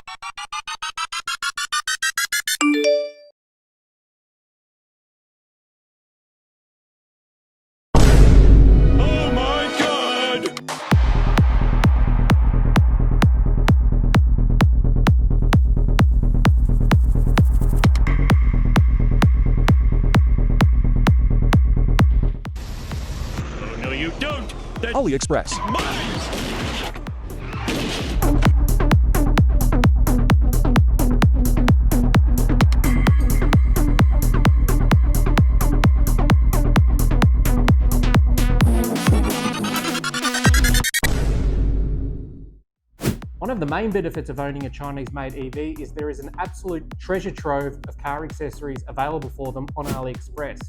Oh my God! Oh no, you don't! That's AliExpress. mine! One of the main benefits of owning a Chinese-made EV is there is an absolute treasure trove of car accessories available for them on AliExpress.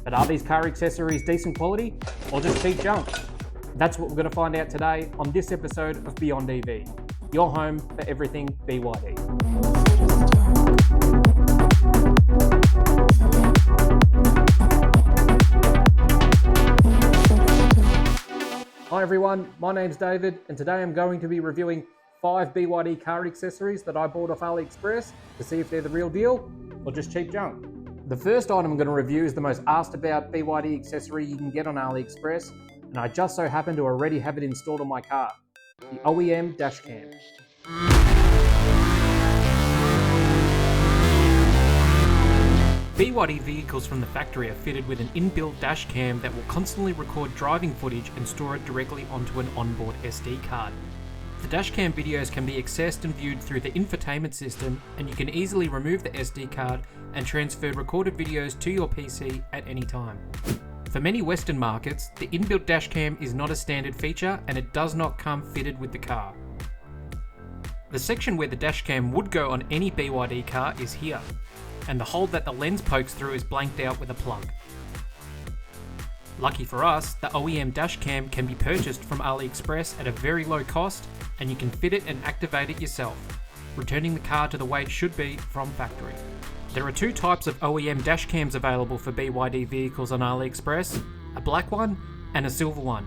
But are these car accessories decent quality or just cheap junk? That's what we're going to find out today on this episode of Beyond EV, your home for everything BYD. Hi everyone, my name's David and today I'm going to be reviewing 5 BYD car accessories that I bought off AliExpress to see if they're the real deal or just cheap junk. The first item I'm going to review is the most asked about BYD accessory you can get on AliExpress, and I just so happen to already have it installed on my car, the OEM Dashcam. BYD vehicles from the factory are fitted with an inbuilt dash cam that will constantly record driving footage and store it directly onto an onboard SD card. The dashcam videos can be accessed and viewed through the infotainment system, and you can easily remove the SD card and transfer recorded videos to your PC at any time. For many Western markets, the inbuilt dashcam is not a standard feature and it does not come fitted with the car. The section where the dashcam would go on any BYD car is here, and the hole that the lens pokes through is blanked out with a plug. Lucky for us, the OEM Dashcam can be purchased from AliExpress at a very low cost, and you can fit it and activate it yourself, returning the car to the way it should be from factory. There are 2 types of OEM Dashcams available for BYD vehicles on AliExpress, a black one and a silver one.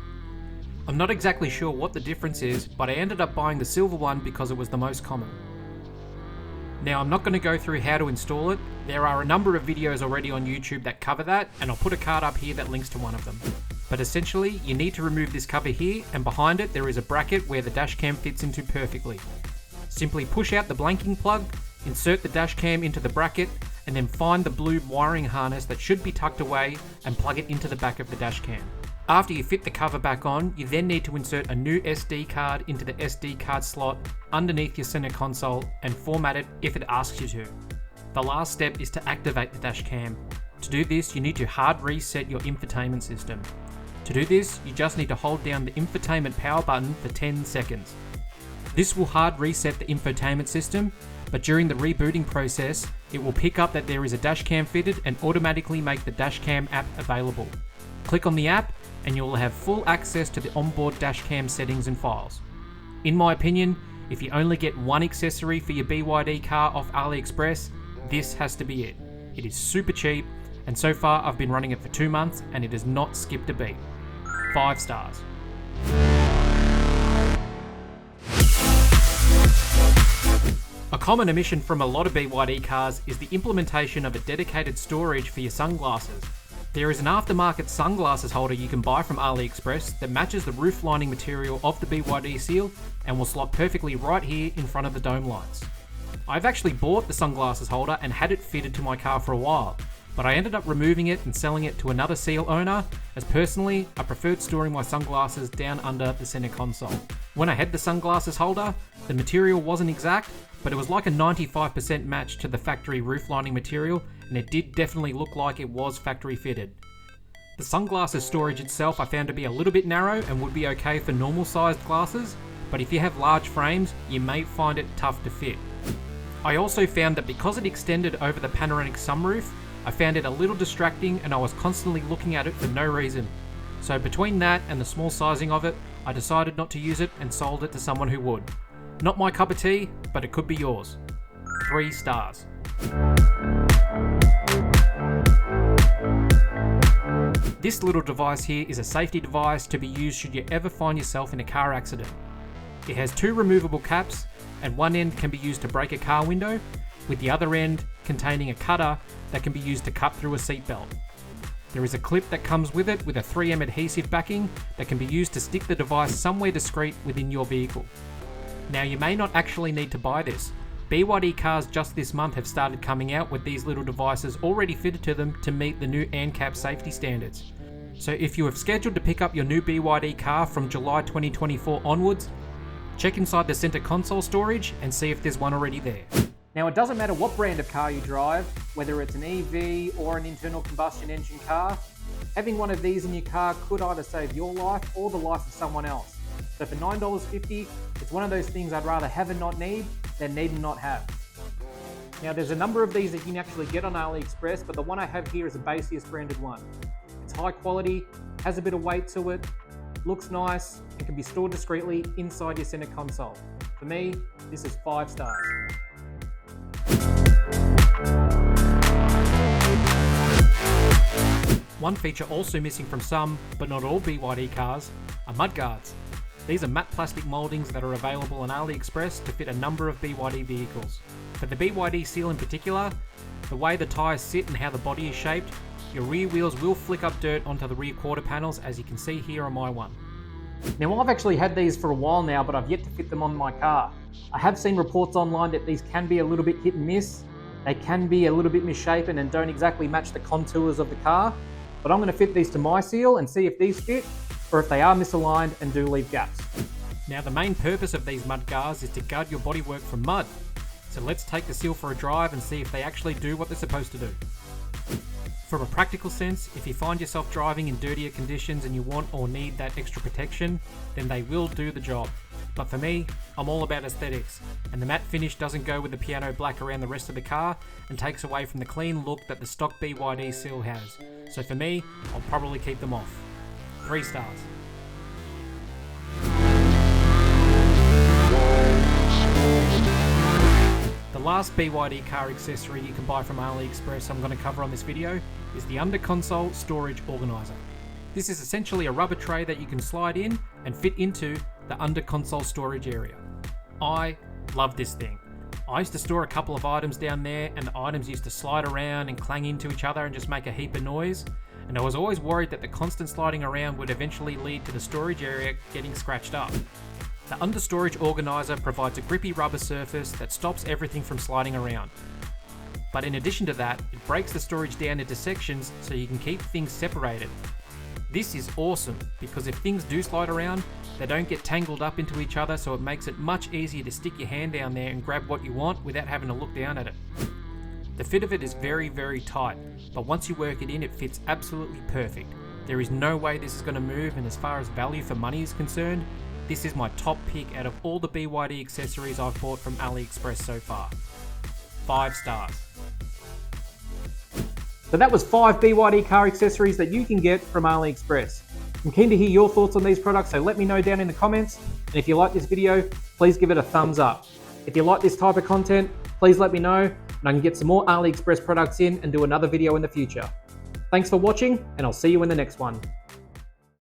I'm not exactly sure what the difference is, but I ended up buying the silver one because it was the most common. Now, I'm not going to go through how to install it. There are a number of videos already on YouTube that cover that, and I'll put a card up here that links to one of them. But essentially, you need to remove this cover here, and behind it there is a bracket where the dashcam fits into perfectly. Simply push out the blanking plug, insert the dashcam into the bracket, and then find the blue wiring harness that should be tucked away and plug it into the back of the dashcam. After you fit the cover back on, you then need to insert a new SD card into the SD card slot underneath your center console and format it if it asks you to. The last step is to activate the dashcam. To do this, you need to hard reset your infotainment system. To do this, you just need to hold down the infotainment power button for 10 seconds. This will hard reset the infotainment system, but during the rebooting process, it will pick up that there is a dashcam fitted and automatically make the dashcam app available. Click on the app and you will have full access to the onboard dashcam settings and files. In my opinion, if you only get one accessory for your BYD car off AliExpress, this has to be it. It is super cheap, and so far I've been running it for 2 months and it has not skipped a beat. 5 stars. A common omission from a lot of BYD cars is the implementation of a dedicated storage for your sunglasses. There is an aftermarket sunglasses holder you can buy from AliExpress that matches the roof lining material of the BYD seal and will slot perfectly right here in front of the dome lights. I've actually bought the sunglasses holder and had it fitted to my car for a while, but I ended up removing it and selling it to another seal owner, as personally I preferred storing my sunglasses down under the center console. When I had the sunglasses holder, the material wasn't exact, but it was like a 95% match to the factory roof lining material, and it did definitely look like it was factory fitted. The sunglasses storage itself I found to be a little bit narrow and would be okay for normal sized glasses, but if you have large frames, you may find it tough to fit. I also found that because it extended over the panoramic sunroof, I found it a little distracting and I was constantly looking at it for no reason. So between that and the small sizing of it, I decided not to use it and sold it to someone who would. Not my cup of tea, but it could be yours. 3 stars. This little device here is a safety device to be used should you ever find yourself in a car accident. It has 2 removable caps, and one end can be used to break a car window, with the other end containing a cutter that can be used to cut through a seatbelt. There is a clip that comes with it with a 3M adhesive backing that can be used to stick the device somewhere discreet within your vehicle. Now, you may not actually need to buy this. BYD cars just this month have started coming out with these little devices already fitted to them to meet the new ANCAP safety standards. So if you have scheduled to pick up your new BYD car from July 2024 onwards, check inside the center console storage and see if there's one already there. Now, it doesn't matter what brand of car you drive, whether it's an EV or an internal combustion engine car, having one of these in your car could either save your life or the life of someone else. So for $9.50, it's one of those things I'd rather have and not need than need and not have. Now, there's a number of these that you can actually get on AliExpress, but the one I have here is a Basius branded one. It's high quality, has a bit of weight to it, looks nice, and can be stored discreetly inside your center console. For me, this is 5 stars. One feature also missing from some, but not all BYD cars, are mudguards. These are matte plastic mouldings that are available on AliExpress to fit a number of BYD vehicles. For the BYD seal in particular, the way the tyres sit and how the body is shaped, your rear wheels will flick up dirt onto the rear quarter panels, as you can see here on my one. Now, I've actually had these for a while now, but I've yet to fit them on my car. I have seen reports online that these can be a little bit hit and miss. They can be a little bit misshapen and don't exactly match the contours of the car, but I'm going to fit these to my seal and see if these fit, or if they are misaligned and do leave gaps. Now, the main purpose of these mud guards is to guard your bodywork from mud. So let's take the seal for a drive and see if they actually do what they're supposed to do. From a practical sense, if you find yourself driving in dirtier conditions and you want or need that extra protection, then they will do the job. But for me, I'm all about aesthetics, and the matte finish doesn't go with the piano black around the rest of the car and takes away from the clean look that the stock BYD seal has. So for me, I'll probably keep them off. 3 stars. The last BYD car accessory you can buy from AliExpress I'm going to cover on this video is the under console storage organizer. This is essentially a rubber tray that you can slide in and fit into the under console storage area. I love this thing. I used to store a couple of items down there, and the items used to slide around and clang into each other and just make a heap of noise, and I was always worried that the constant sliding around would eventually lead to the storage area getting scratched up. The under storage organizer provides a grippy rubber surface that stops everything from sliding around. But in addition to that, it breaks the storage down into sections so you can keep things separated. This is awesome because if things do slide around, they don't get tangled up into each other, so it makes it much easier to stick your hand down there and grab what you want without having to look down at it. The fit of it is very, very tight, but once you work it in, it fits absolutely perfect. There is no way this is going to move, and as far as value for money is concerned, this is my top pick out of all the BYD accessories I've bought from AliExpress so far. 5 stars. So that was 5 BYD car accessories that you can get from AliExpress. I'm keen to hear your thoughts on these products, so let me know down in the comments. And if you like this video, please give it a thumbs up. If you like this type of content, please let me know, and I can get some more AliExpress products in and do another video in the future. Thanks for watching, and I'll see you in the next one.